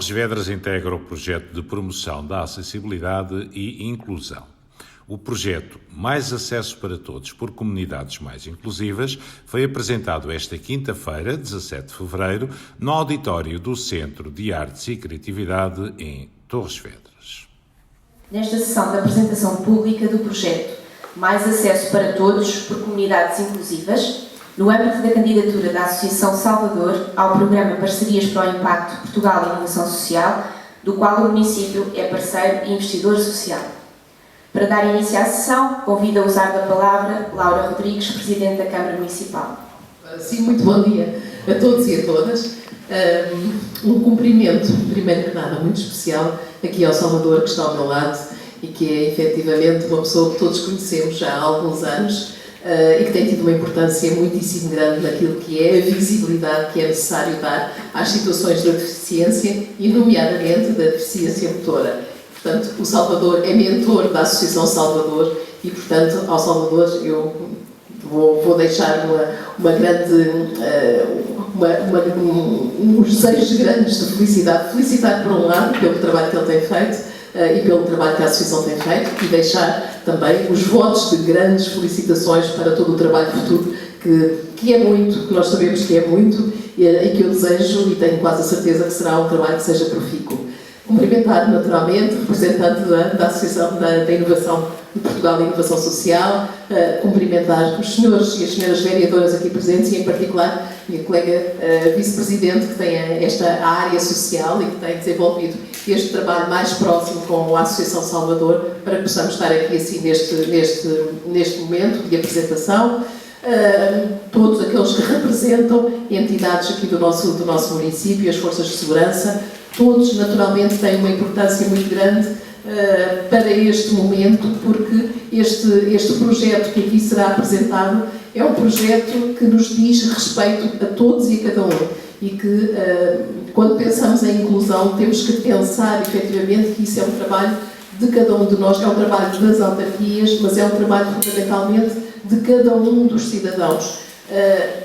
Torres Vedras integra o projeto de promoção da acessibilidade e inclusão. O projeto Mais Acesso para Todos por Comunidades Mais Inclusivas foi apresentado esta quinta-feira, 17 de fevereiro, no auditório do Centro de Artes e Criatividade em Torres Vedras. Nesta sessão de apresentação pública do projeto Mais Acesso para Todos por Comunidades Inclusivas, no âmbito da candidatura da Associação Salvador ao Programa Parcerias para o Impacto Portugal e Inovação Social, do qual o município é parceiro e investidor social. Para dar início à sessão, convido a usar da palavra Laura Rodrigues, Presidente da Câmara Municipal. Sim, muito bom dia a todos e a todas. Um cumprimento, primeiro que nada, muito especial aqui ao Salvador, que está ao meu lado e que é efetivamente uma pessoa que todos conhecemos já há alguns anos e que tem tido uma importância muitíssimo grande naquilo que é a visibilidade que é necessário dar às situações da deficiência e, nomeadamente, da deficiência motora. Portanto, o Salvador é mentor da Associação Salvador e, portanto, ao Salvador eu vou deixar uns desejos grandes de felicidade. Felicidade, por um lado, pelo trabalho que ele tem feito e pelo trabalho que a Associação tem feito, e deixar também os votos de grandes felicitações para todo o trabalho futuro, que é muito, que nós sabemos que é muito, e que eu desejo e tenho quase a certeza que será um trabalho que seja profícuo. Cumprimentar naturalmente, representante da Associação da Inovação de Portugal e Inovação Social, cumprimentar os senhores e as senhoras vereadoras aqui presentes e, em particular, a minha colega vice-presidente, que tem esta área social e que tem desenvolvido este trabalho mais próximo com a Associação Salvador, para que possamos estar aqui assim neste momento de apresentação. Todos aqueles que representam entidades aqui do nosso município, as forças de segurança, todos naturalmente têm uma importância muito grande para este momento, porque este projeto que aqui será apresentado é um projeto que nos diz respeito a todos e a cada um, e que quando pensamos em inclusão temos que pensar efetivamente que isso é um trabalho de cada um de nós, é um trabalho das autarquias, mas é um trabalho fundamentalmente de cada um dos cidadãos,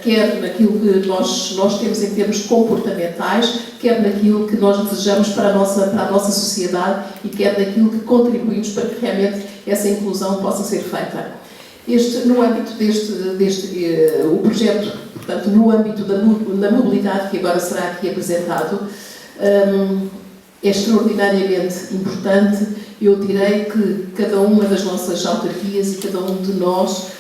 quer naquilo que nós temos em termos comportamentais, quer naquilo que nós desejamos para a nossa sociedade e quer naquilo que contribuímos para que realmente essa inclusão possa ser feita. No âmbito o projeto, portanto, no âmbito da mobilidade, que agora será aqui apresentado, é extraordinariamente importante. Eu direi que cada uma das nossas autarquias e cada um de nós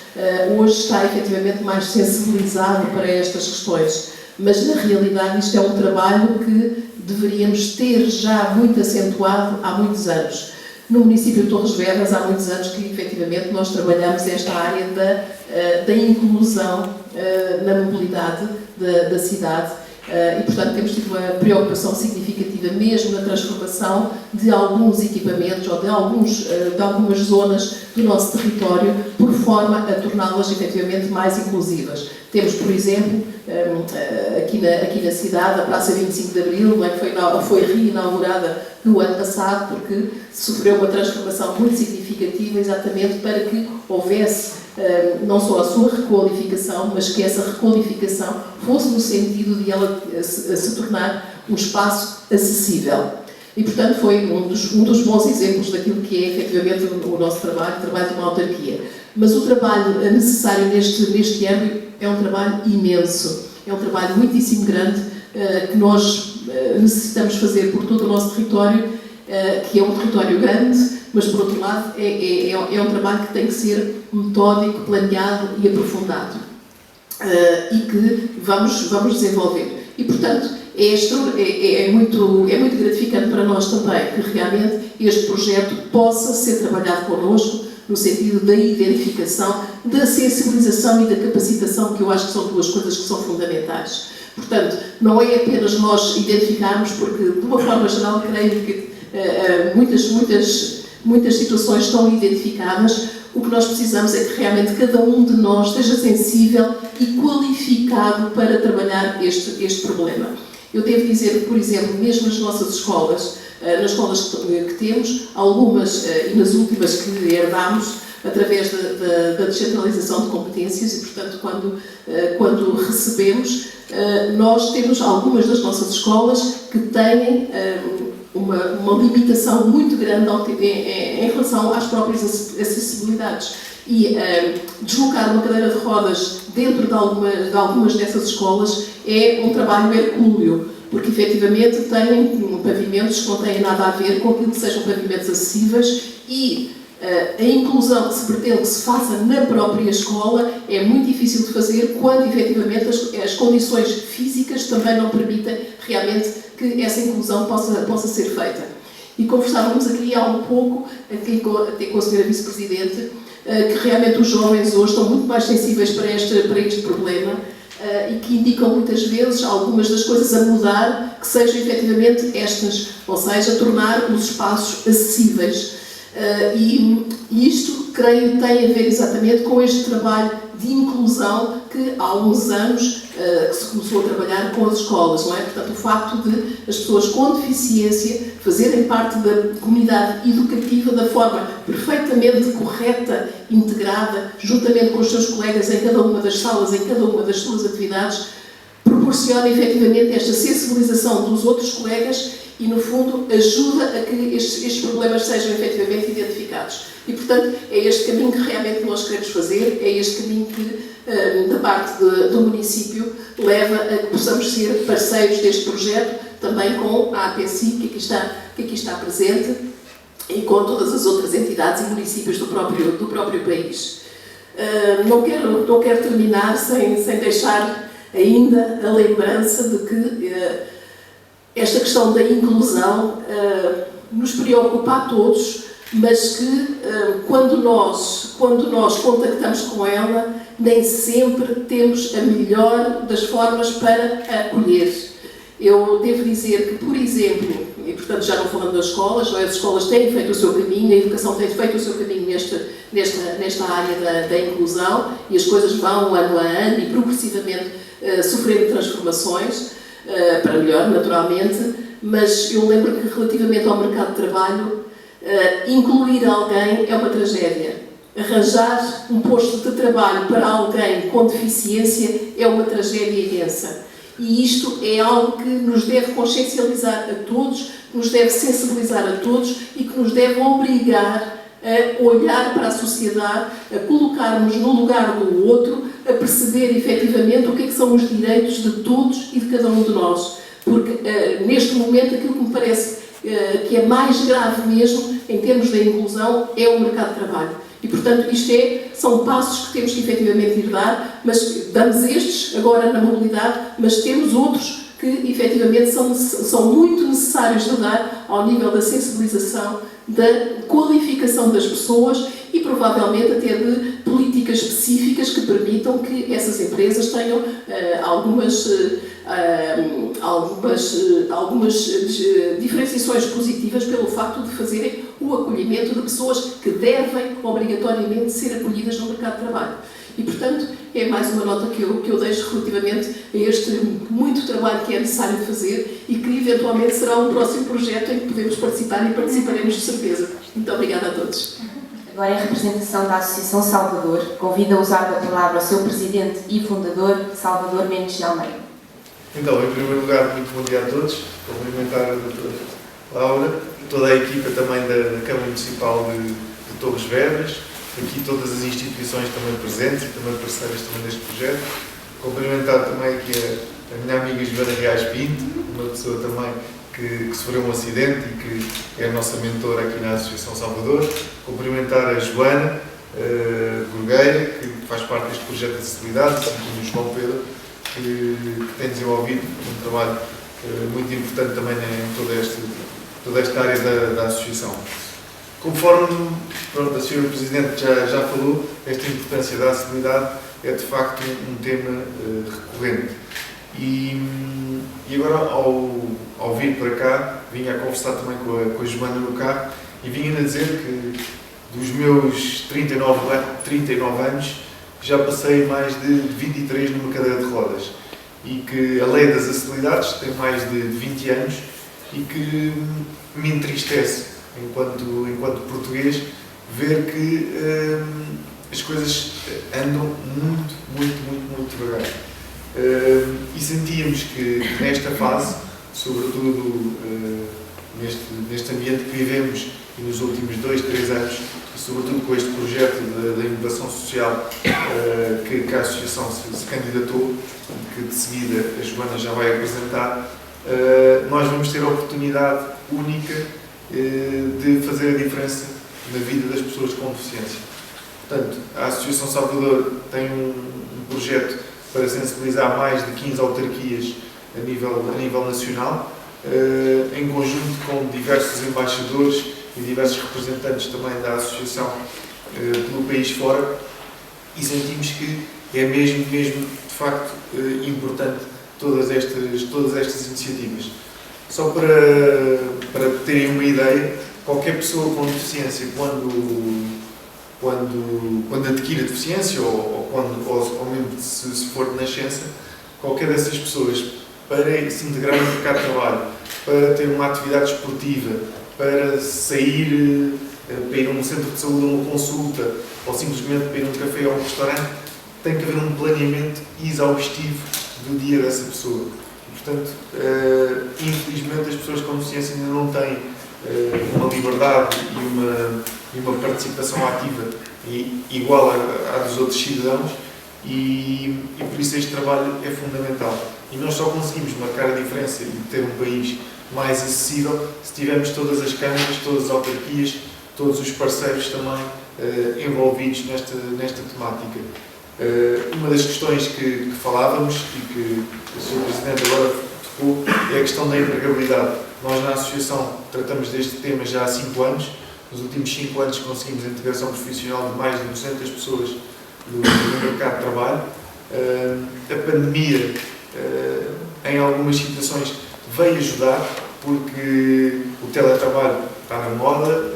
hoje está efetivamente mais sensibilizado para estas questões, mas na realidade isto é um trabalho que deveríamos ter já muito acentuado há muitos anos. No município de Torres Vedras há muitos anos que efetivamente nós trabalhamos esta área da inclusão na mobilidade da cidade. E, portanto, temos tido uma preocupação significativa mesmo na transformação de alguns equipamentos ou de algumas zonas do nosso território, por forma a torná-las efetivamente mais inclusivas. Temos, por exemplo, aqui na cidade, a Praça 25 de Abril, que foi reinaugurada no ano passado, porque sofreu uma transformação muito significativa, exatamente para que houvesse não só a sua requalificação, mas que essa requalificação fosse no sentido de ela se tornar um espaço acessível. E, portanto, foi um dos bons exemplos daquilo que é, efetivamente, o nosso trabalho, o trabalho de uma autarquia. Mas o trabalho necessário neste âmbito é um trabalho imenso, é um trabalho muitíssimo grande que nós necessitamos fazer por todo o nosso território, que é um território grande, mas, por outro lado, é um trabalho que tem que ser metódico, planeado e aprofundado, e que vamos desenvolver. E, portanto, é muito gratificante para nós também que realmente este projeto possa ser trabalhado connosco no sentido da identificação, da sensibilização e da capacitação, que eu acho que são duas coisas que são fundamentais. Portanto, não é apenas nós identificarmos, porque, de uma forma geral, creio que muitas situações estão identificadas. O que nós precisamos é que realmente cada um de nós esteja sensível e qualificado para trabalhar este problema. Eu devo dizer que, por exemplo, mesmo nas nossas escolas, nas escolas que temos, algumas e nas últimas que herdámos, através da descentralização de competências e, portanto, quando recebemos, nós temos algumas das nossas escolas que têm uma limitação muito grande em relação às próprias acessibilidades. E deslocar uma cadeira de rodas dentro de algumas dessas escolas é um trabalho hercúleo, porque efetivamente têm pavimentos que não têm nada a ver com aquilo que sejam pavimentos acessíveis e a inclusão que se pretende que se faça na própria escola é muito difícil de fazer quando efetivamente as condições físicas também não permitem realmente que essa inclusão possa ser feita. E conversávamos aqui há um pouco, até com a Sra. Vice-Presidente, que realmente os jovens hoje estão muito mais sensíveis para este problema e que indicam muitas vezes algumas das coisas a mudar, que sejam efetivamente estas, ou seja, tornar os espaços acessíveis. E isto, creio, tem a ver exatamente com este trabalho de inclusão que há uns anos que se começou a trabalhar com as escolas, não é? Portanto, o facto de as pessoas com deficiência fazerem parte da comunidade educativa da forma perfeitamente correta, integrada, juntamente com os seus colegas em cada uma das salas, em cada uma das suas atividades, proporciona efetivamente esta sensibilização dos outros colegas e, no fundo, ajuda a que estes problemas sejam efetivamente identificados. E, portanto, é este caminho que realmente nós queremos fazer, é este caminho que, da parte do município, leva a que possamos ser parceiros deste projeto, também com a APSI, que aqui está presente, e com todas as outras entidades e municípios do próprio país. Não quero terminar sem deixar ainda a lembrança de que esta questão da inclusão nos preocupa a todos, mas que quando nós contactamos com ela, nem sempre temos a melhor das formas para acolher. Eu devo dizer que, por exemplo, e portanto já não falando das escolas, as escolas têm feito o seu caminho, a educação tem feito o seu caminho nesta área da inclusão e as coisas vão ano a ano e progressivamente sofrendo transformações, para melhor, naturalmente, mas eu lembro que relativamente ao mercado de trabalho, incluir alguém é uma tragédia. Arranjar um posto de trabalho para alguém com deficiência é uma tragédia imensa. E isto é algo que nos deve consciencializar a todos, que nos deve sensibilizar a todos e que nos deve obrigar a olhar para a sociedade, a colocarmos no lugar do outro, a perceber efetivamente o que são os direitos de todos e de cada um de nós. Porque neste momento aquilo que me parece que é mais grave mesmo em termos da inclusão é o mercado de trabalho. E, portanto, são passos que temos que efetivamente ir dar, mas damos estes agora na mobilidade, mas temos outros que efetivamente são muito necessários de dar ao nível da sensibilização, da qualificação das pessoas e provavelmente até de políticas específicas que permitam que essas empresas tenham algumas diferenciações positivas pelo facto de fazerem o acolhimento de pessoas que devem obrigatoriamente ser acolhidas no mercado de trabalho. E, portanto, é mais uma nota que eu deixo relativamente a este muito trabalho que é necessário fazer e que eventualmente será um próximo projeto em que podemos participar e participaremos de certeza. Muito obrigada a todos. Agora, em representação da Associação Salvador, convido a usar da palavra o seu presidente e fundador, Salvador Mendes de Almeida. Então, em primeiro lugar, muito bom dia a todos. Cumprimentar a doutora Laura, toda a equipa também da Câmara Municipal de Torres Vedras, aqui todas as instituições também presentes e também parceiras também deste projeto. Cumprimentar também aqui a minha amiga Joana Reais Pinto, uma pessoa também que sofreu um acidente e que é a nossa mentora aqui na Associação Salvador. Cumprimentar a Joana Burgueira, que faz parte deste projeto de acessibilidade, assim como o João Pedro, que tem desenvolvido um trabalho muito importante também em toda esta área da Associação. Conforme a Sra. Presidente já falou, esta importância da acessibilidade é de facto um tema recorrente. E agora, ao vir para cá, vinha a conversar também com a Joana no carro e vinha a dizer que dos meus 39 anos já passei mais de 23 numa cadeira de rodas e que a lei das acessibilidades tem mais de 20 anos e que me entristece enquanto português ver que as coisas andam muito devagar. E sentíamos que nesta fase, sobretudo neste ambiente que vivemos e nos últimos 2, 3 anos, e sobretudo com este projeto da inovação social que a Associação se candidatou, que de seguida a Joana já vai apresentar, nós vamos ter a oportunidade única de fazer a diferença na vida das pessoas com deficiência. Portanto, a Associação Salvador tem um projeto para sensibilizar mais de 15 autarquias a nível nacional, em conjunto com diversos embaixadores e diversos representantes também da Associação pelo país fora, e sentimos que é mesmo de facto importante todas estas iniciativas. Só para terem uma ideia, qualquer pessoa com deficiência, quando adquire a deficiência ou mesmo se for de nascença, qualquer dessas pessoas, para se integrar no mercado de trabalho, para ter uma atividade esportiva, para sair, para ir a um centro de saúde, a uma consulta, ou simplesmente para ir a um café ou a um restaurante, tem que haver um planeamento exaustivo do dia dessa pessoa. E, portanto, infelizmente as pessoas com deficiência ainda não têm uma liberdade e uma participação ativa igual à dos outros cidadãos, e por isso este trabalho é fundamental. E nós só conseguimos marcar a diferença e ter um país mais acessível se tivermos todas as câmaras, todas as autarquias, todos os parceiros também envolvidos nesta temática. Uma das questões que falávamos e que o Sr. Presidente agora tocou é a questão da empregabilidade. Nós na Associação tratamos deste tema já há 5 anos. Nos últimos 5 anos conseguimos a integração profissional de mais de 200 pessoas no mercado de trabalho. A pandemia, em algumas situações, veio ajudar, porque o teletrabalho está na moda,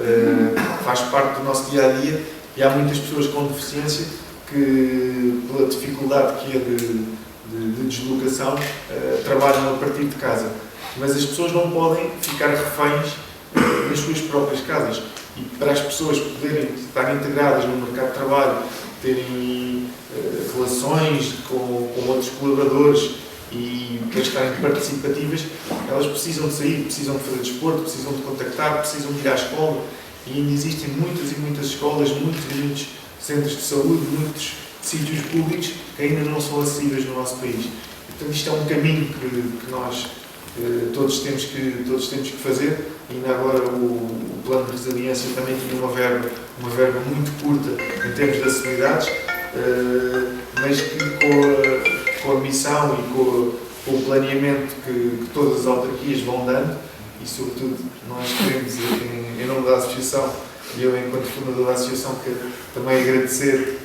faz parte do nosso dia-a-dia, e há muitas pessoas com deficiência que, pela dificuldade que é de deslocação, trabalham a partir de casa. Mas as pessoas não podem ficar reféns nas suas próprias casas. E para as pessoas poderem estar integradas no mercado de trabalho, terem relações com outros colaboradores e para estarem participativas, elas precisam de sair, precisam de fazer desporto, precisam de contactar, precisam de ir à escola. E ainda existem muitas e muitas escolas, muitos centros de saúde, muitos sítios públicos que ainda não são acessíveis no nosso país. Portanto, isto é um caminho que nós todos temos que fazer. E ainda agora o plano de resiliência também tinha uma verba muito curta em termos de acessibilidades, mas que com a missão e com o planeamento que todas as autarquias vão dando, e sobretudo nós queremos, em nome da Associação, e eu enquanto fundador da Associação, que também agradecer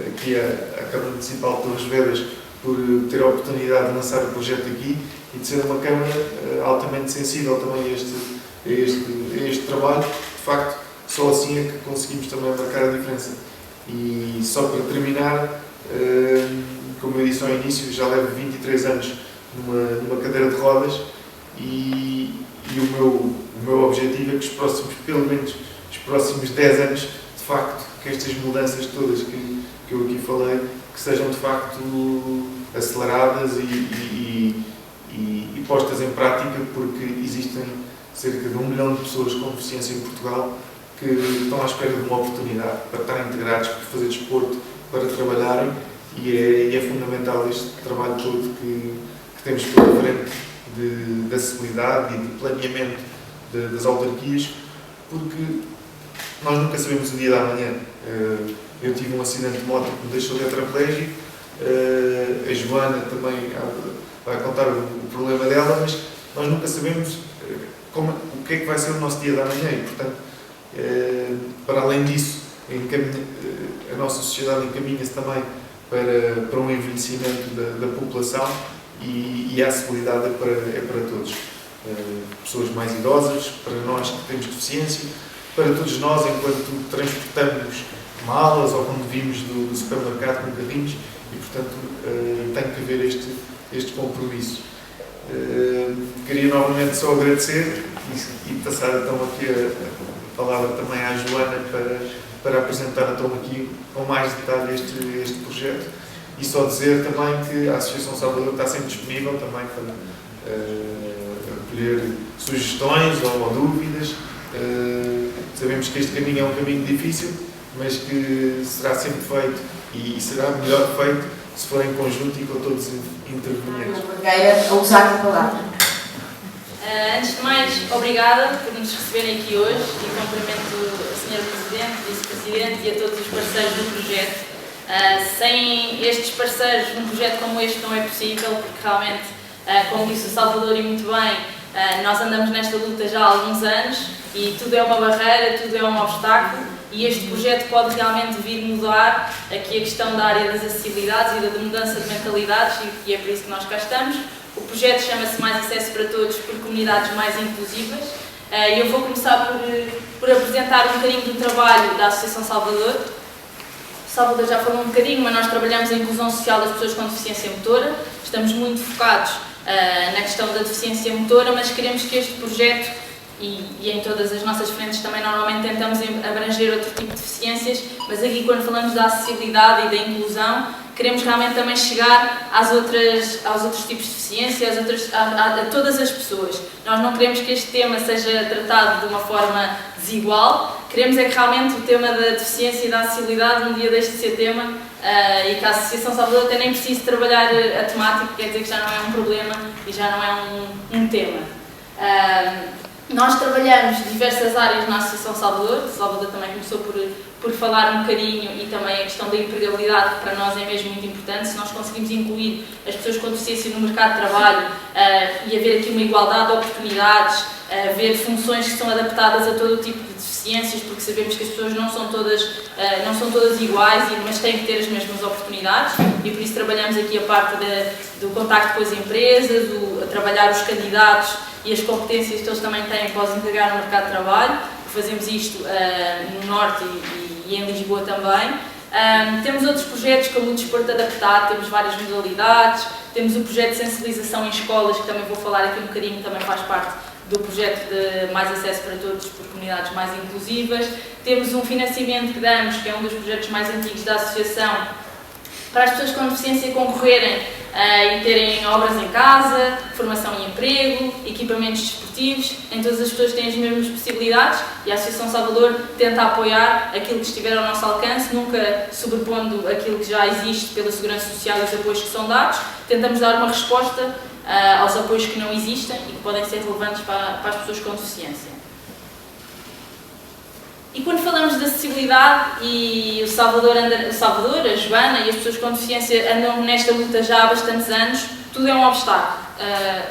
aqui à Câmara Municipal de Torres Vedras por ter a oportunidade de lançar o projeto aqui e de ser uma Câmara altamente sensível também a este trabalho. De facto, só assim é que conseguimos também marcar a diferença. E só para terminar, como eu disse ao início, já levo 23 anos numa cadeira de rodas, e o meu objetivo é que pelo menos os próximos 10 anos, de facto, que estas mudanças todas que eu aqui falei, que sejam de facto aceleradas e postas em prática, porque existem cerca de 1 milhão de pessoas com deficiência em Portugal que estão à espera de uma oportunidade para estarem integrados, para fazer desporto, para trabalharem, e é fundamental este trabalho todo que temos pela frente de acessibilidade e de planeamento das autarquias, porque nós nunca sabemos o dia da manhã. Eu tive um acidente de moto que me deixou tetraplégico, a Joana também vai contar o problema dela, mas nós nunca sabemos o que é que vai ser o nosso dia da manhã, e portanto, para além disso, a nossa sociedade encaminha-se também para um envelhecimento da população, e a acessibilidade é para todos. Pessoas mais idosas, para nós que temos deficiência, para todos nós enquanto transportamos malas ou quando vimos do supermercado com carrinhos, e portanto tem que haver este compromisso. Queria novamente só agradecer e passar então aqui palavra também à Joana para apresentar então aqui com mais detalhe este projeto. E só dizer também que a Associação Salvador está sempre disponível também para acolher sugestões ou dúvidas. Sabemos que este caminho é um caminho difícil, mas que será sempre feito e será melhor feito se for em conjunto e com todos os intervenientes. Nogueira, a usar a palavra. Antes de mais, obrigada por nos receberem aqui hoje e cumprimento a Sra. Presidente, Vice-Presidente e a todos os parceiros do projeto. Sem estes parceiros, um projeto como este não é possível, porque realmente, como disse o Salvador e muito bem, nós andamos nesta luta já há alguns anos e tudo é uma barreira, tudo é um obstáculo e este projeto pode realmente vir mudar aqui a questão da área das acessibilidades e da mudança de mentalidades e é por isso que nós cá estamos. O projeto chama-se Mais Acesso para Todos por Comunidades Mais Inclusivas e eu vou começar por apresentar um bocadinho do trabalho da Associação Salvador. O Salvador já falou um bocadinho, mas nós trabalhamos a inclusão social das pessoas com deficiência motora. Estamos muito focados na questão da deficiência motora, mas queremos que este projeto, e em todas as nossas frentes também normalmente tentamos abranger outro tipo de deficiências, mas aqui quando falamos da acessibilidade e da inclusão, queremos realmente também chegar aos outros tipos de deficiência, a todas as pessoas. Nós não queremos que este tema seja tratado de uma forma desigual, queremos é que realmente o tema da deficiência e da acessibilidade um dia deixe de ser tema e que a Associação Salvador até nem precise trabalhar a temática, quer dizer que já não é um problema e já não é um tema. Nós trabalhamos diversas áreas na Associação Salvador. O Salvador também começou por falar um bocadinho e também a questão da empregabilidade, que para nós é mesmo muito importante. Se nós conseguimos incluir as pessoas com deficiência no mercado de trabalho e haver aqui uma igualdade de oportunidades, haver funções que são adaptadas a todo o tipo de deficiências, porque sabemos que as pessoas não são todas iguais, mas têm que ter as mesmas oportunidades e por isso trabalhamos aqui a parte do contacto com as empresas, trabalhar os candidatos e as competências que eles também têm para os integrar no mercado de trabalho. Fazemos isto no Norte e em Lisboa também. Temos outros projetos como o desporto adaptado, temos várias modalidades, temos o projeto de sensibilização em escolas, que também vou falar aqui um bocadinho, também faz parte do projeto de Mais Acesso para Todos por Comunidades Mais Inclusivas. Temos um financiamento que damos, que é um dos projetos mais antigos da Associação, para as pessoas com deficiência concorrerem e terem obras em casa, formação e emprego, equipamentos desportivos, em todas as pessoas têm as mesmas possibilidades e a Associação Salvador tenta apoiar aquilo que estiver ao nosso alcance, nunca sobrepondo aquilo que já existe pela Segurança Social e os apoios que são dados. Tentamos dar uma resposta aos apoios que não existem e que podem ser relevantes para as pessoas com deficiência. E quando falamos de acessibilidade, e o Salvador, a Joana e as pessoas com deficiência andam nesta luta já há bastantes anos, tudo é um obstáculo.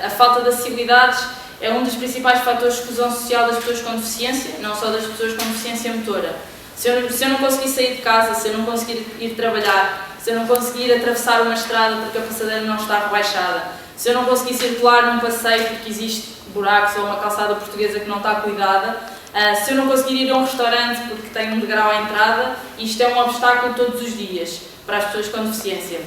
A falta de acessibilidades é um dos principais fatores de exclusão social das pessoas com deficiência, não só das pessoas com deficiência motora. Se eu não conseguir sair de casa, se eu não conseguir ir trabalhar, se eu não conseguir atravessar uma estrada porque a passadeira não está rebaixada, se eu não conseguir circular num passeio porque existe buracos ou uma calçada portuguesa que não está cuidada, se eu não conseguir ir a um restaurante porque tem um degrau à entrada, isto é um obstáculo todos os dias para as pessoas com deficiência.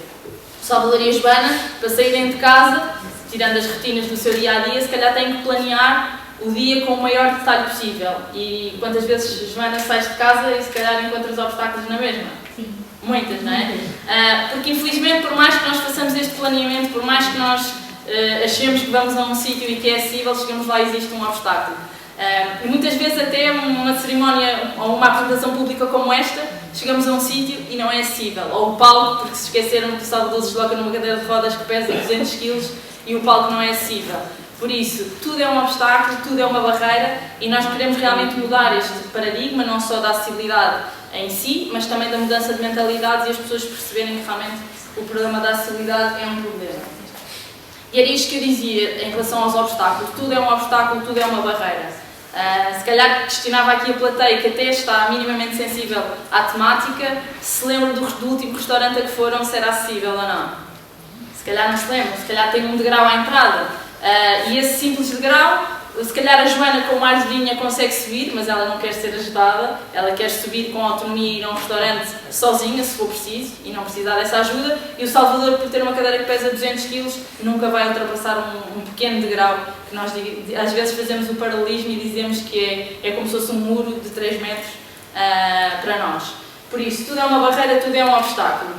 O Salvador e a Joana, para saírem de casa, tirando as rotinas do seu dia-a-dia, se calhar têm que planear o dia com o maior detalhe possível. E quantas vezes a Joana sai de casa e se calhar encontras obstáculos na mesma? Sim. Muitas, não é? Porque infelizmente, por mais que nós façamos este planeamento, por mais que nós achemos que vamos a um sítio e que é acessível, chegamos lá e existe um obstáculo. E muitas vezes até uma cerimónia ou uma apresentação pública como esta, chegamos a um sítio e não é acessível. Ou o palco, porque se esqueceram que o Salvador se desloca numa cadeira de rodas que pesa 200 kg e o palco não é acessível. Por isso, tudo é um obstáculo, tudo é uma barreira e nós queremos realmente mudar este paradigma, não só da acessibilidade em si, mas também da mudança de mentalidades e as pessoas perceberem que realmente o problema da acessibilidade é um problema. E era isto que eu dizia em relação aos obstáculos. Tudo é um obstáculo, tudo é uma barreira. Se calhar questionava aqui a plateia que até está minimamente sensível à temática, se lembra do último restaurante a que foram, se era acessível ou não. Se calhar não se lembra, se calhar tem um degrau à entrada. E esse simples degrau Se calhar a Joana com uma argolinha consegue subir, mas ela não quer ser ajudada, ela quer subir com autonomia e ir a um restaurante sozinha, se for preciso, e não precisar dessa ajuda. E o Salvador, por ter uma cadeira que pesa 200 kg, nunca vai ultrapassar um pequeno degrau, que nós às vezes fazemos o paralelismo e dizemos que é como se fosse um muro de 3 metros para nós. Por isso, tudo é uma barreira, tudo é um obstáculo.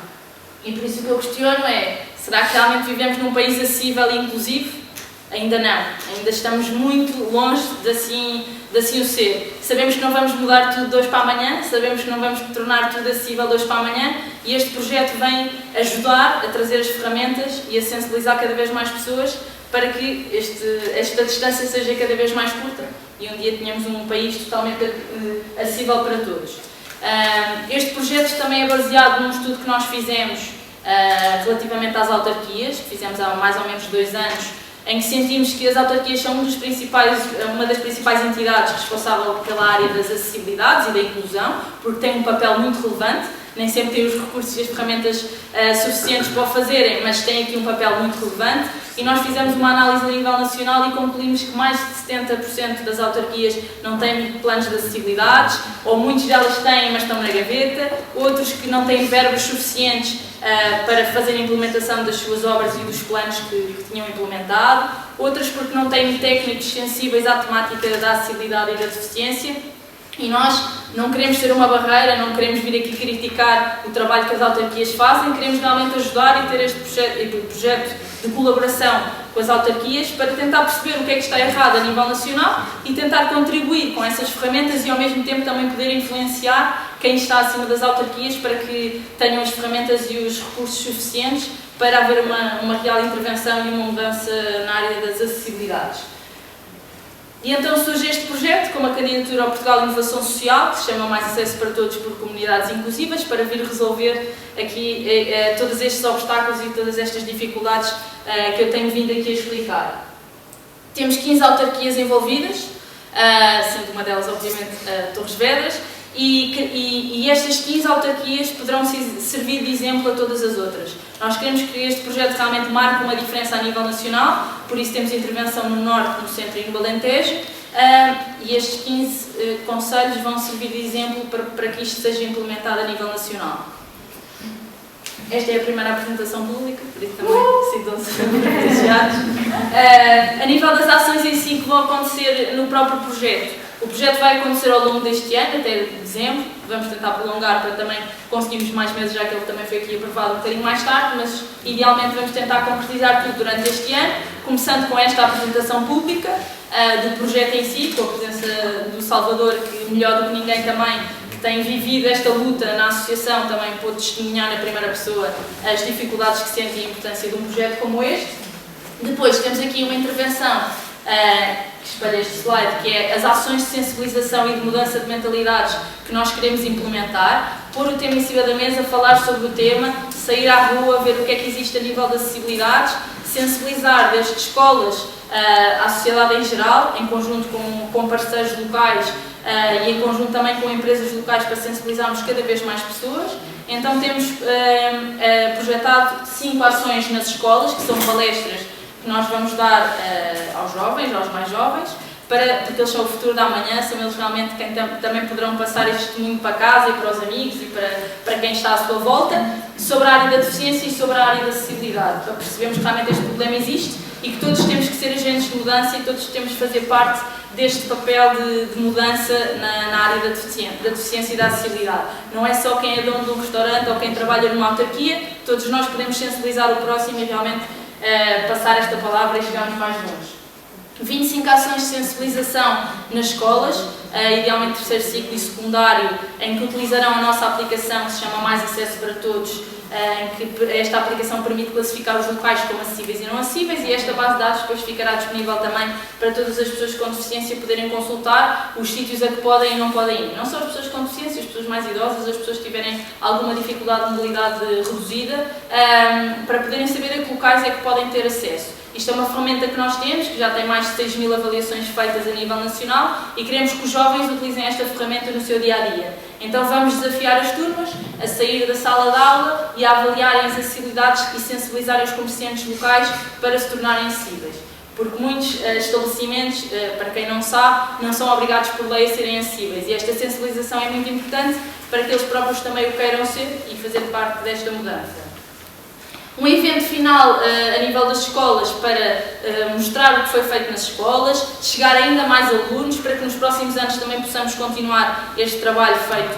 E por isso o que eu questiono é, será que realmente vivemos num país acessível e inclusivo? Ainda não, ainda estamos muito longe de assim o ser. Sabemos que não vamos mudar tudo de hoje para amanhã, sabemos que não vamos tornar tudo acessível de hoje para amanhã, e este projeto vem ajudar a trazer as ferramentas e a sensibilizar cada vez mais pessoas para que esta distância seja cada vez mais curta e um dia tenhamos um país totalmente acessível para todos. Este projeto também é baseado num estudo que nós fizemos relativamente às autarquias, que fizemos há mais ou menos 2 anos, em que sentimos que as autarquias são uma das principais entidades responsável pela área das acessibilidades e da inclusão, porque têm um papel muito relevante, nem sempre têm os recursos e as ferramentas suficientes para o fazerem, mas têm aqui um papel muito relevante, e nós fizemos uma análise a nível nacional e concluímos que mais de 70% das autarquias não têm planos de acessibilidades, ou muitas delas têm, mas estão na gaveta, outros que não têm verbos suficientes para fazer a implementação das suas obras e dos planos que tinham implementado, outras porque não têm técnicos sensíveis à temática da acessibilidade e da deficiência. E nós não queremos ser uma barreira, não queremos vir aqui criticar o trabalho que as autarquias fazem, queremos realmente ajudar e ter este projeto de colaboração com as autarquias para tentar perceber o que é que está errado a nível nacional e tentar contribuir com essas ferramentas e ao mesmo tempo também poder influenciar quem está acima das autarquias para que tenham as ferramentas e os recursos suficientes para haver uma real intervenção e uma mudança na área das acessibilidades. E então surge este projeto, com uma candidatura ao Portugal Inovação Social, que se chama Mais Acesso para Todos por Comunidades Inclusivas, para vir resolver aqui todos estes obstáculos e todas estas dificuldades que eu tenho vindo aqui a explicar. Temos 15 autarquias envolvidas, sendo uma delas, obviamente, Torres Vedras, e estas 15 autarquias poderão servir de exemplo a todas as outras. Nós queremos que este projeto realmente marque uma diferença a nível nacional, por isso temos intervenção no Norte, no Centro e no Alentejo, e estes 15 concelhos vão servir de exemplo para que isto seja implementado a nível nacional. Esta é a primeira apresentação pública, por isso também sintam-se privilegiados. A nível das ações em si que vão acontecer no próprio projeto, o projeto vai acontecer ao longo deste ano, até dezembro. Vamos tentar prolongar para também conseguirmos mais meses, já que ele também foi aqui aprovado um bocadinho mais tarde, mas idealmente vamos tentar concretizar tudo durante este ano, começando com esta apresentação pública do projeto em si, com a presença do Salvador, que melhor do que ninguém também, que tem vivido esta luta na associação, também pôde testemunhar na primeira pessoa as dificuldades que sente e a importância de um projeto como este. Depois temos aqui uma intervenção que espalha este slide, que é as ações de sensibilização e de mudança de mentalidades que nós queremos implementar, pôr o tema em cima da mesa, falar sobre o tema, sair à rua, ver o que é que existe a nível de acessibilidades, sensibilizar desde escolas à sociedade em geral, em conjunto com parceiros locais e em conjunto também com empresas locais para sensibilizarmos cada vez mais pessoas. Então temos projetado 5 ações nas escolas, que são palestras que nós vamos dar aos jovens, aos mais jovens, porque eles são o futuro da amanhã, são eles realmente quem também poderão passar este testemunho para casa e para os amigos e para quem está à sua volta, sobre a área da deficiência e sobre a área da acessibilidade, para percebermos que realmente este problema existe e que todos temos que ser agentes de mudança e todos temos que fazer parte deste papel de mudança na área da deficiência e da acessibilidade. Não é só quem é dono de um restaurante ou quem trabalha numa autarquia, todos nós podemos sensibilizar o próximo e realmente passar esta palavra e chegarmos mais longe. 25 ações de sensibilização nas escolas, idealmente terceiro ciclo e secundário, em que utilizarão a nossa aplicação que se chama Mais Acesso para Todos, em que esta aplicação permite classificar os locais como acessíveis e não acessíveis, e esta base de dados depois ficará disponível também para todas as pessoas com deficiência poderem consultar os sítios a que podem e não podem ir. Não só as pessoas com deficiência, as pessoas mais idosas, as pessoas que tiverem alguma dificuldade de mobilidade reduzida, para poderem saber a que locais é que podem ter acesso. Isto é uma ferramenta que nós temos, que já tem mais de 6.000 avaliações feitas a nível nacional, e queremos que os jovens utilizem esta ferramenta no seu dia-a-dia. Então vamos desafiar as turmas a sair da sala de aula e a avaliarem as acessibilidades e sensibilizarem os comerciantes locais para se tornarem acessíveis. porque muitos estabelecimentos, para quem não sabe, não são obrigados por lei a serem acessíveis, e esta sensibilização é muito importante para que eles próprios também o queiram ser e fazer parte desta mudança. Um evento final a nível das escolas para mostrar o que foi feito nas escolas, chegar ainda mais alunos para que nos próximos anos também possamos continuar este trabalho feito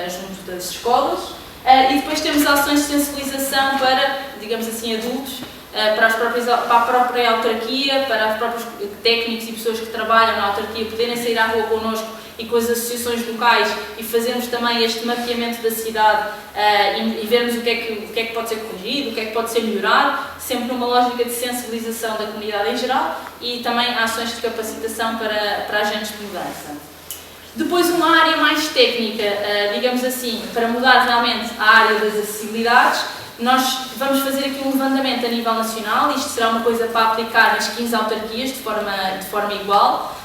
junto das escolas. E depois temos ações de sensibilização para, digamos assim, adultos, para a própria autarquia, para os próprios técnicos e pessoas que trabalham na autarquia poderem sair à rua connosco e com as associações locais e fazermos também este mapeamento da cidade e vermos o que é que pode ser corrigido, o que é que pode ser melhorado, sempre numa lógica de sensibilização da comunidade em geral e também ações de capacitação para agentes de mudança. Depois uma área mais técnica, digamos assim, para mudar realmente a área das acessibilidades, nós vamos fazer aqui um levantamento a nível nacional, isto será uma coisa para aplicar nas 15 autarquias de forma igual.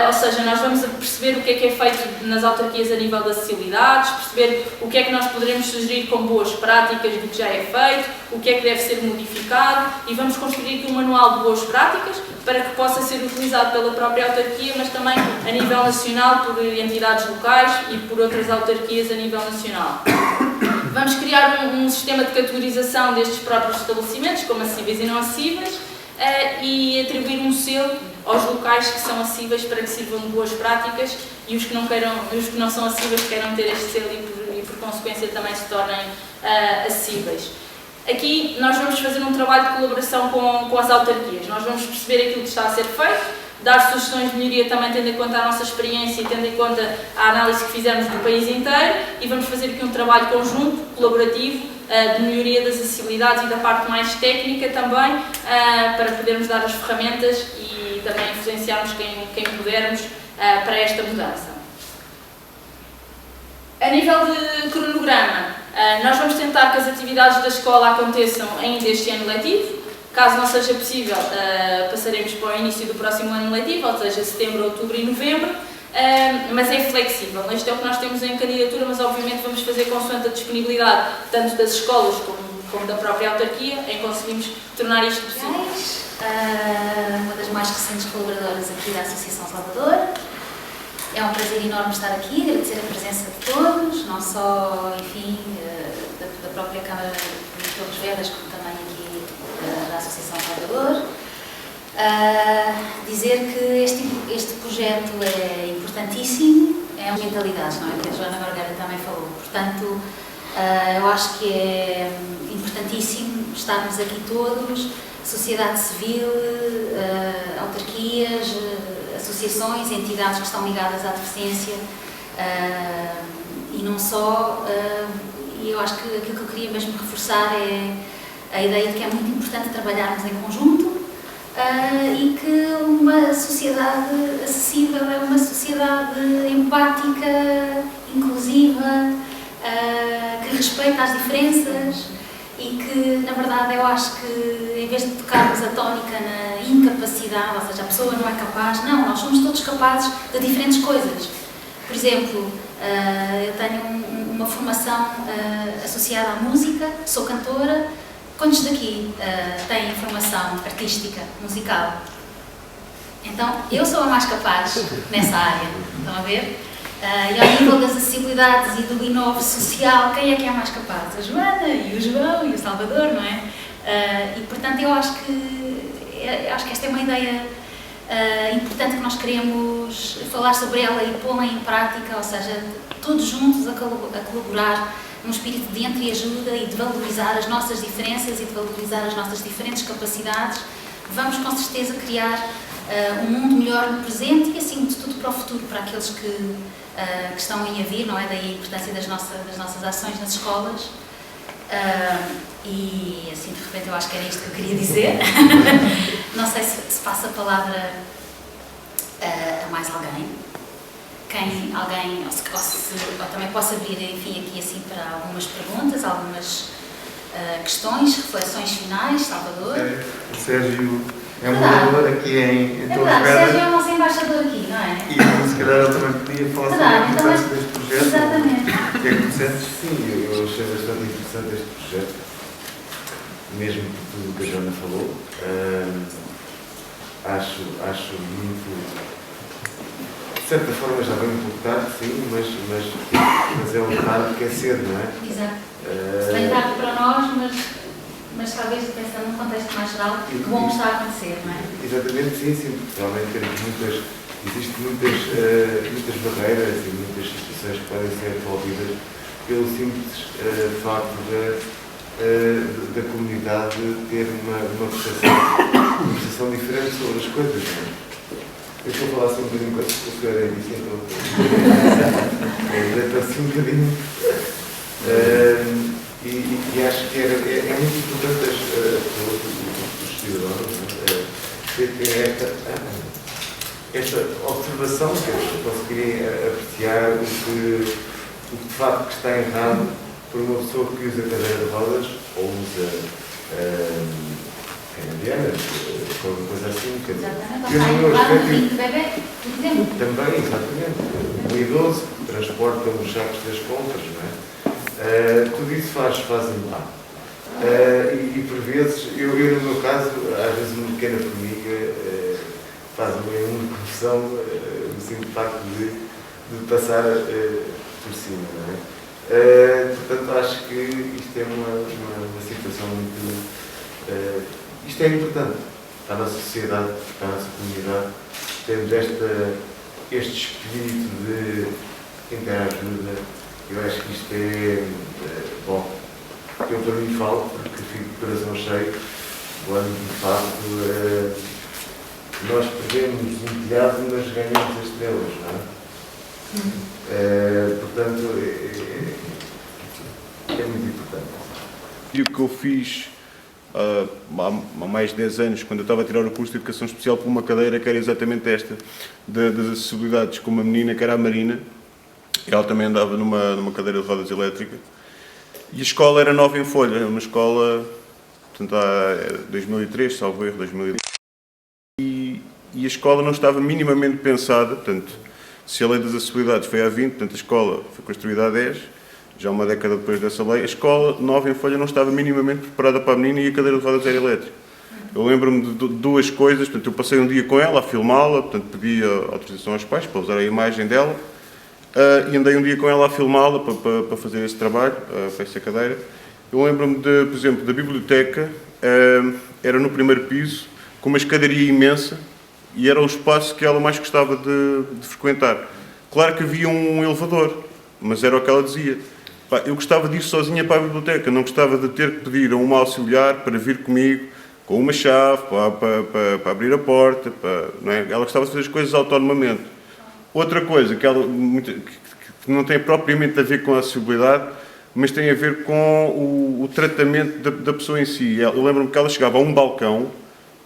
Ou seja, nós vamos perceber o que é feito nas autarquias a nível de acessibilidades, perceber o que é que nós poderemos sugerir como boas práticas do que já é feito, o que é que deve ser modificado e vamos construir aqui um manual de boas práticas para que possa ser utilizado pela própria autarquia, mas também a nível nacional por entidades locais e por outras autarquias a nível nacional. Vamos criar um sistema de categorização destes próprios estabelecimentos, como acessíveis e não acessíveis, e atribuir um selo aos locais que são acessíveis para que sirvam de boas práticas e os que não são acessíveis queiram ter este selo e por consequência também se tornem acessíveis. Aqui nós vamos fazer um trabalho de colaboração com as autarquias, nós vamos perceber aquilo que está a ser feito, dar sugestões de melhoria também tendo em conta a nossa experiência e tendo em conta a análise que fizemos do país inteiro e vamos fazer aqui um trabalho conjunto, colaborativo, de melhoria das acessibilidades e da parte mais técnica também, para podermos dar as ferramentas e também influenciarmos quem pudermos para esta mudança. A nível de cronograma, nós vamos tentar que as atividades da escola aconteçam ainda este ano letivo. Caso não seja possível, passaremos para o início do próximo ano letivo, ou seja, setembro, outubro e novembro. Mas é flexível, isto é o que nós temos em candidatura, mas obviamente vamos fazer consoante a disponibilidade tanto das escolas como da própria autarquia em conseguirmos tornar isto possível. Uma das mais recentes colaboradoras aqui da Associação Salvador. É um prazer enorme estar aqui, agradecer a presença de todos, não só, enfim, da própria Câmara de Torres Vedras, como também aqui da Associação Salvador. Dizer que este projeto é importantíssimo, é uma mentalidade, não é? Que a Joana Margarida também falou. Portanto, eu acho que é importantíssimo estarmos aqui todos, sociedade civil, autarquias, associações, entidades que estão ligadas à deficiência e não só. E eu acho que aquilo que eu queria mesmo reforçar é a ideia de que é muito importante trabalharmos em conjunto. E que uma sociedade acessível é uma sociedade empática, inclusiva, que respeita as diferenças e que, na verdade, eu acho que, em vez de tocarmos a tónica na incapacidade, ou seja, a pessoa não é capaz, não, nós somos todos capazes de diferentes coisas. Por exemplo, eu tenho uma formação associada à música, sou cantora. Quantos daqui têm formação artística, musical? Então, eu sou a mais capaz nessa área, estão a ver? E ao nível das acessibilidades e do inove social, quem é que é mais capaz? A Joana, e o João, e o Salvador, não é? E, portanto, eu acho que esta é uma ideia importante que nós queremos falar sobre ela e pô-la em prática, ou seja, todos juntos a colaborar num espírito de entreajuda e de valorizar as nossas diferenças e de valorizar as nossas diferentes capacidades. Vamos, com certeza, criar um mundo melhor no presente e, acima de tudo, para o futuro, para aqueles que estão aí a vir, não é? Daí a importância das nossas ações nas escolas. E, assim, de repente, eu acho que era isto que eu queria dizer. Não sei se passa a palavra a mais alguém. Alguém, ou também posso abrir, enfim, aqui assim para algumas perguntas, algumas questões, reflexões finais. Salvador. O Sérgio é um moderador aqui em Torres Vedras. O Sérgio é o nosso embaixador aqui, não é? E se calhar ele também podia falar sobre a importância deste projeto. Exatamente. O que é que tu sentes? Sim, eu achei bastante interessante este projeto, mesmo por tudo o que a Joana falou. acho muito, de certa forma já vem um pouco tarde, sim, mas é um tarde que é cedo, não é? Exato. Bem tarde para nós, mas talvez pensando num contexto mais geral, que bom está a acontecer, não é? Exatamente, sim, porque realmente existem muitas barreiras e muitas situações que podem ser resolvidas pelo simples facto da comunidade ter uma percepção diferente sobre as coisas. Não é? Eu estou a falar assim um bocadinho com a senhora disse, então assim um bocadinho. E acho que é muito importante os cidadãos terem esta observação, que eles conseguirem apreciar o que de facto está errado por uma pessoa que usa cadeira de rodas ou usa canadianas, qualquer coisa assim. Exatamente, ou está empurrado no carrinho de bebê, por exemplo. Também, exatamente. Um idoso que transporta os sacos das compras, não é? Tudo isso fazem mal. E por vezes, eu no meu caso, às vezes uma pequena formiga faz-me uma confusão no simples facto de passar por cima, não é? Portanto, acho que isto é uma situação muito... isto é importante para a nossa sociedade, para a nossa comunidade, termos este espírito de interajuda. Eu acho que isto é bom. Eu para mim falo, porque fico de coração cheio, quando de facto nós perdemos um telhado, mas ganhamos as estrelas, não é? Portanto, é muito importante. E o que eu fiz há mais de 10 anos, quando eu estava a tirar o curso de Educação Especial, por uma cadeira que era exatamente esta, das acessibilidades, com uma menina que era a Marina. Ela também andava numa cadeira de rodas elétrica. E a escola era nova em folha, uma escola, portanto, há 2003, salvo erro, 2003. E a escola não estava minimamente pensada, portanto, se a lei das acessibilidades foi há 20, portanto, a escola foi construída há 10, já uma década depois dessa lei, a escola nova em folha não estava minimamente preparada para a menina e a cadeira de rodas era elétrica. Eu lembro-me de duas coisas, portanto, eu passei um dia com ela a filmá-la, portanto, pedi autorização aos pais para usar a imagem dela, e andei um dia com ela a filmá-la para fazer esse trabalho, para essa cadeira. Eu lembro-me, por exemplo, da biblioteca, era no primeiro piso, com uma escadaria imensa, e era o espaço que ela mais gostava de frequentar. Claro que havia um elevador, mas era o que ela dizia. Eu gostava de ir sozinha para a biblioteca, não gostava de ter que pedir a uma auxiliar para vir comigo com uma chave, para abrir a porta, não é? Ela gostava de fazer as coisas autonomamente. Outra coisa que não tem propriamente a ver com a acessibilidade, mas tem a ver com o tratamento da pessoa em si. Eu lembro-me que ela chegava a um balcão,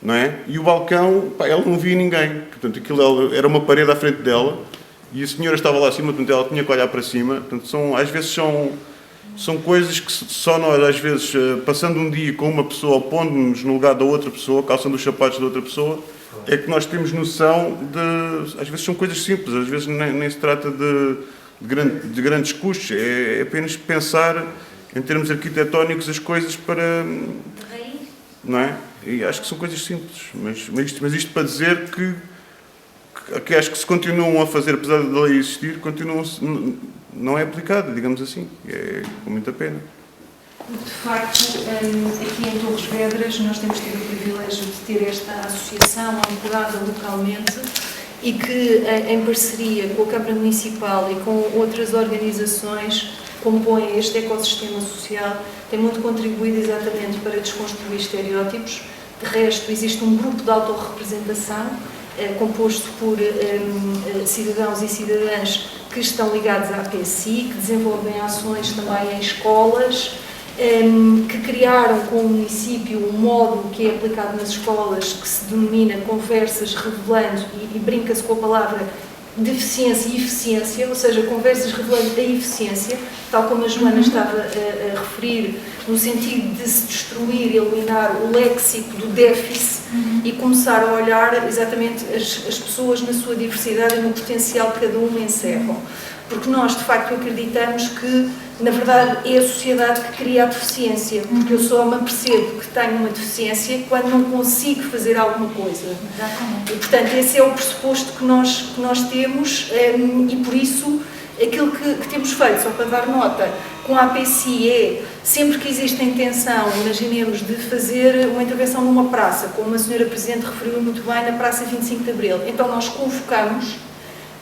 não é? E o balcão, ela não via ninguém. Portanto, aquilo era uma parede à frente dela e a senhora estava lá acima, portanto, ela tinha que olhar para cima. Portanto, às vezes são coisas que só nós, às vezes, passando um dia com uma pessoa, pondo-nos no lugar da outra pessoa, calçando os sapatos da outra pessoa, é que nós temos noção de... Às vezes são coisas simples, às vezes nem se trata de grandes custos, é apenas pensar em termos arquitetónicos as coisas para... Não é? E acho que são coisas simples, mas isto para dizer que acho que se continuam a fazer, apesar da lei existir, não é aplicada, digamos assim, é com muita pena. De facto, aqui em Torres Vedras nós temos tido o privilégio de ter esta associação ancorada localmente e que, em parceria com a Câmara Municipal e com outras organizações, compõem este ecossistema social, tem muito contribuído exatamente para desconstruir estereótipos. De resto, existe um grupo de autorrepresentação composto por cidadãos e cidadãs que estão ligados à PSI, que desenvolvem ações também em escolas, que criaram com o município um módulo que é aplicado nas escolas que se denomina Conversas Revelando, e brinca-se com a palavra deficiência e eficiência, ou seja, conversas revelando a eficiência, tal como a Joana estava a referir, no sentido de se destruir, eliminar o léxico do déficit e começar a olhar exatamente as pessoas na sua diversidade e no potencial que cada uma encerram. Porque nós, de facto, acreditamos que na verdade, é a sociedade que cria a deficiência, porque eu só me apercebo que tenho uma deficiência quando não consigo fazer alguma coisa. Exatamente. E, portanto, esse é o pressuposto que nós temos e, por isso, aquilo que temos feito, só para dar nota, com a APCI é, sempre que existe a intenção, imaginemos, de fazer uma intervenção numa praça, como a senhora Presidente referiu muito bem, na Praça 25 de Abril, então nós convocamos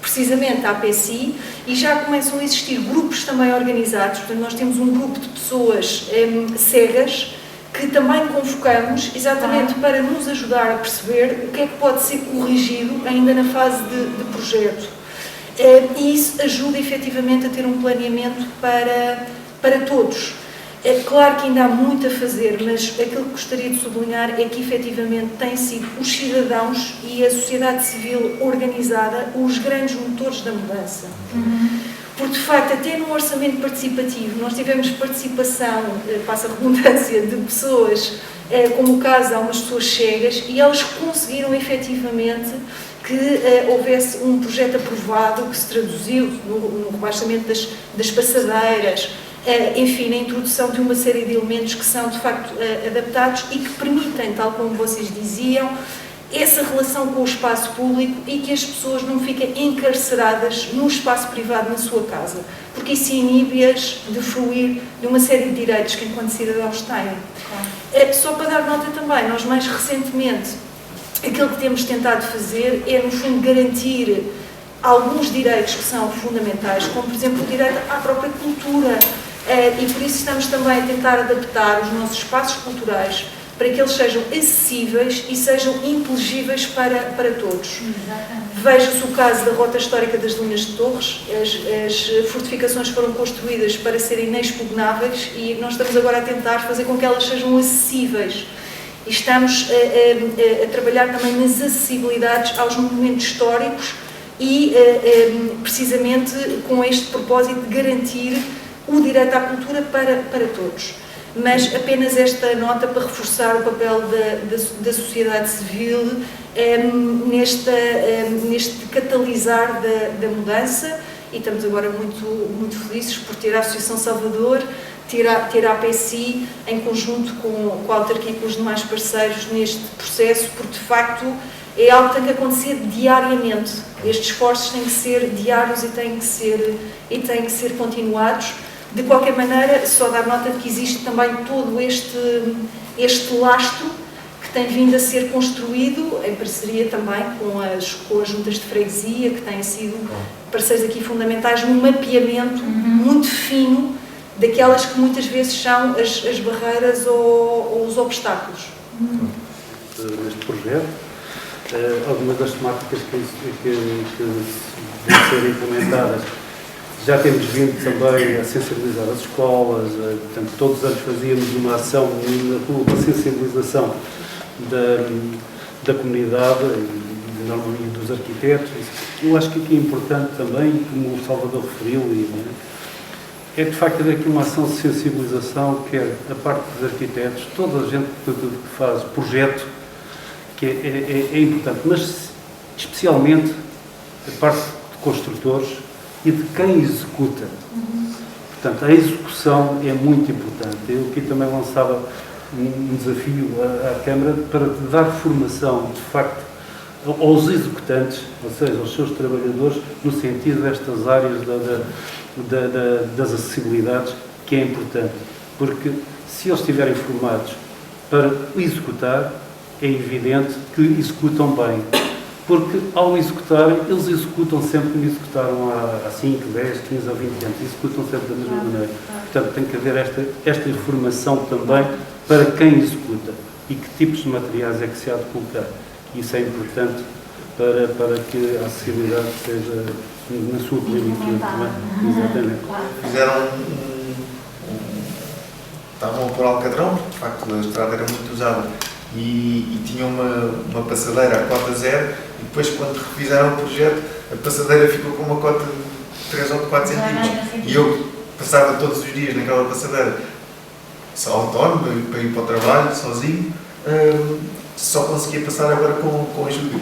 precisamente a APCI e já começam a existir grupos também organizados, portanto nós temos um grupo de pessoas cegas que também convocamos exatamente para nos ajudar a perceber o que é que pode ser corrigido ainda na fase de projeto. E isso ajuda efetivamente a ter um planeamento para todos. É claro que ainda há muito a fazer, mas aquilo que gostaria de sublinhar é que efetivamente têm sido os cidadãos e a sociedade civil organizada os grandes motores da mudança. Porque, de facto, até no orçamento participativo, nós tivemos participação, passa a redundância, de pessoas, como o caso, há umas pessoas cegas, e eles conseguiram efetivamente que houvesse um projeto aprovado que se traduziu no rebaixamento das passadeiras, enfim, na introdução de uma série de elementos que são, de facto, adaptados e que permitem, tal como vocês diziam, essa relação com o espaço público e que as pessoas não fiquem encarceradas no espaço privado na sua casa, porque isso inibe-as de fruir de uma série de direitos que, enquanto cidadãos, têm. Só para dar nota também, nós mais recentemente, aquilo que temos tentado fazer é, no fundo, garantir alguns direitos que são fundamentais, como, por exemplo, o direito à própria cultura, e por isso estamos também a tentar adaptar os nossos espaços culturais para que eles sejam acessíveis e sejam inteligíveis para todos. Veja-se o caso da Rota Histórica das Linhas de Torres, as fortificações foram construídas para serem inexpugnáveis e nós estamos agora a tentar fazer com que elas sejam acessíveis. E estamos a trabalhar também nas acessibilidades aos monumentos históricos e, precisamente, com este propósito de garantir o direito à cultura para todos. Mas apenas esta nota para reforçar o papel da sociedade civil neste catalisar da mudança, e estamos agora muito felizes por ter a Associação Salvador, ter a APCI em conjunto com a autarquia e com os demais parceiros neste processo, porque de facto é algo que tem que acontecer diariamente. Estes esforços têm que ser diários e têm que ser continuados. De qualquer maneira, só dar nota de que existe também todo este lastro que tem vindo a ser construído em parceria também com as juntas de freguesia, que têm sido parceiros aqui fundamentais no mapeamento muito fino daquelas que muitas vezes são as barreiras ou os obstáculos. Neste projeto, algumas das temáticas que vão ser implementadas, já temos vindo também a sensibilizar as escolas, portanto, todos os anos fazíamos uma ação de sensibilização da comunidade e dos arquitetos. Eu acho que aqui é importante também, como o Salvador referiu, é de facto haver aqui uma ação de sensibilização, que é a parte dos arquitetos, toda a gente que faz projeto, que é importante, mas especialmente a parte de construtores e de quem executa. Portanto, a execução é muito importante. Eu aqui também lançava um desafio à Câmara para dar formação, de facto, aos executantes, ou seja, aos seus trabalhadores, no sentido destas áreas das acessibilidades, que é importante. Porque se eles estiverem formados para executar, é evidente que executam bem. Porque, ao executarem, eles executam sempre como executaram há 5, 10, 15 ou 20 anos. Executam sempre da mesma maneira. Portanto, tem que haver esta informação também para quem executa e que tipos de materiais é que se há de colocar. Isso é importante para que a acessibilidade seja na sua plenitude. Exatamente. Fizeram estavam a pôr Alcatrão, de facto a estrada era muito usada. E tinha uma passadeira a cota 0 e depois, quando refizeram o projeto, a passadeira ficou com uma cota de 3 ou 4 centímetros e eu passava todos os dias naquela passadeira só autónomo, para ir para o trabalho, sozinho, só conseguia passar agora com ajuda.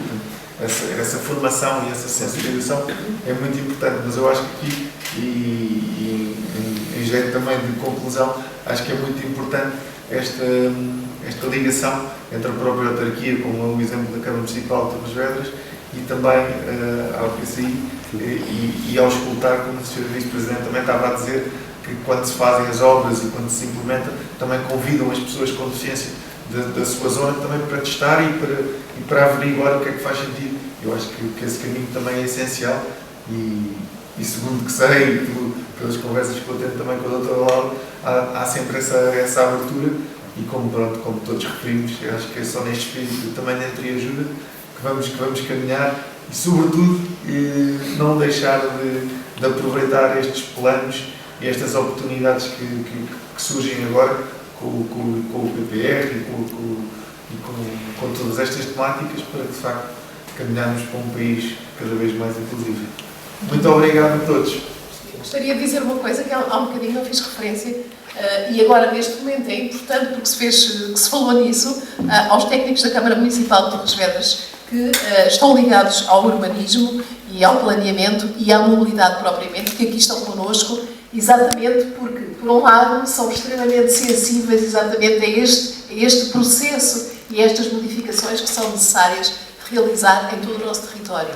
Essa formação e essa sensibilização é muito importante, mas eu acho que aqui, em e jeito também de conclusão, acho que é muito importante esta ligação entre a própria autarquia, como é o exemplo da Câmara Municipal de Torres Vedras, e também ao PCI, e ao escutar, como o Sr. Vice-Presidente também estava a dizer, que quando se fazem as obras e quando se implementam, também convidam as pessoas com deficiência da sua zona também para testar e para averiguar o que é que faz sentido. Eu acho que esse caminho também é essencial e segundo que sei, pelas conversas que eu tenho também com a doutora Laura, há sempre essa abertura e como todos referimos, eu acho que é só neste espírito também de entreajuda que vamos caminhar e sobretudo não deixar de aproveitar estes planos e estas oportunidades que surgem agora com o PPR e com todas estas temáticas para de facto caminharmos para um país cada vez mais inclusivo. Muito obrigado a todos. Gostaria de dizer uma coisa que há um bocadinho não fiz referência e agora neste momento é importante porque se falou nisso aos técnicos da Câmara Municipal de Torres Vedras que estão ligados ao urbanismo e ao planeamento e à mobilidade propriamente, que aqui estão connosco, exatamente porque, por um lado, são extremamente sensíveis exatamente a este processo e a estas modificações que são necessárias realizar em todo o nosso território.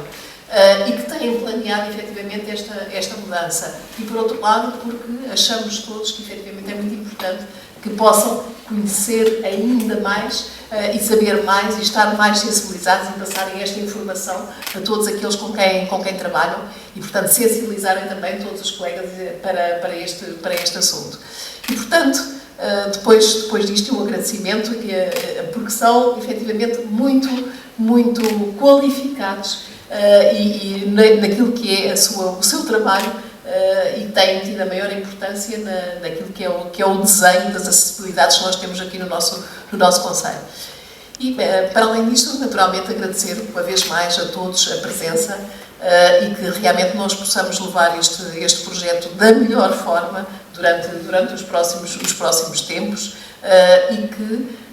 E que têm planeado efetivamente esta mudança. E por outro lado, porque achamos todos que efetivamente é muito importante que possam conhecer ainda mais e saber mais e estar mais sensibilizados e passarem esta informação a todos aqueles com quem trabalham e, portanto, sensibilizarem também todos os colegas para este assunto. E, portanto, depois disto, um agradecimento, porque são efetivamente muito qualificados e naquilo que é o seu trabalho e têm tido a maior importância naquilo que é o desenho das acessibilidades que nós temos aqui no nosso concelho. E, para além disto, naturalmente agradecer uma vez mais a todos a presença e que realmente nós possamos levar este projeto da melhor forma durante os próximos tempos e que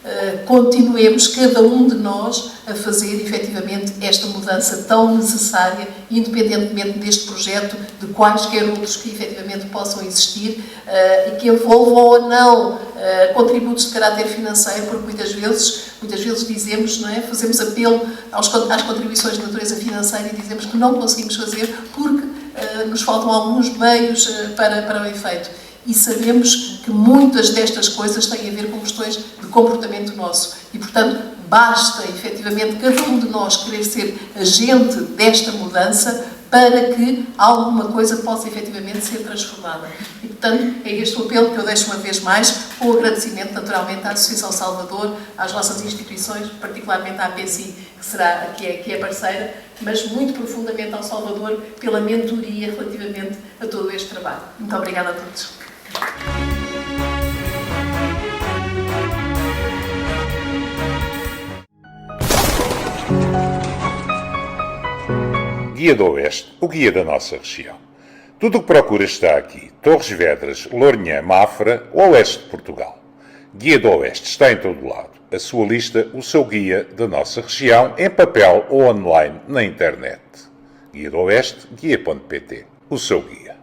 continuemos cada um de nós a fazer efetivamente esta mudança tão necessária, independentemente deste projeto, de quaisquer outros que efetivamente possam existir e que envolvam ou não contributos de caráter financeiro, porque muitas vezes dizemos, não é? Fazemos apelo às contribuições de natureza financeira e dizemos que não conseguimos fazer porque nos faltam alguns meios para o efeito. E sabemos que muitas destas coisas têm a ver com questões de comportamento nosso. E, portanto, basta, efetivamente, cada um de nós querer ser agente desta mudança para que alguma coisa possa, efetivamente, ser transformada. E, portanto, é este o apelo que eu deixo uma vez mais, com o agradecimento, naturalmente, à Associação Salvador, às nossas instituições, particularmente à APCI, que é parceira, mas muito profundamente ao Salvador, pela mentoria relativamente a todo este trabalho. Muito obrigada a todos. Guia do Oeste, o guia da nossa região. Tudo o que procura está aqui. Torres Vedras, Lourinhã, Mafra, o Oeste de Portugal. Guia do Oeste está em todo lado. A sua lista, o seu guia da nossa região, em papel ou online na internet. Guia do Oeste, guia.pt. O seu guia.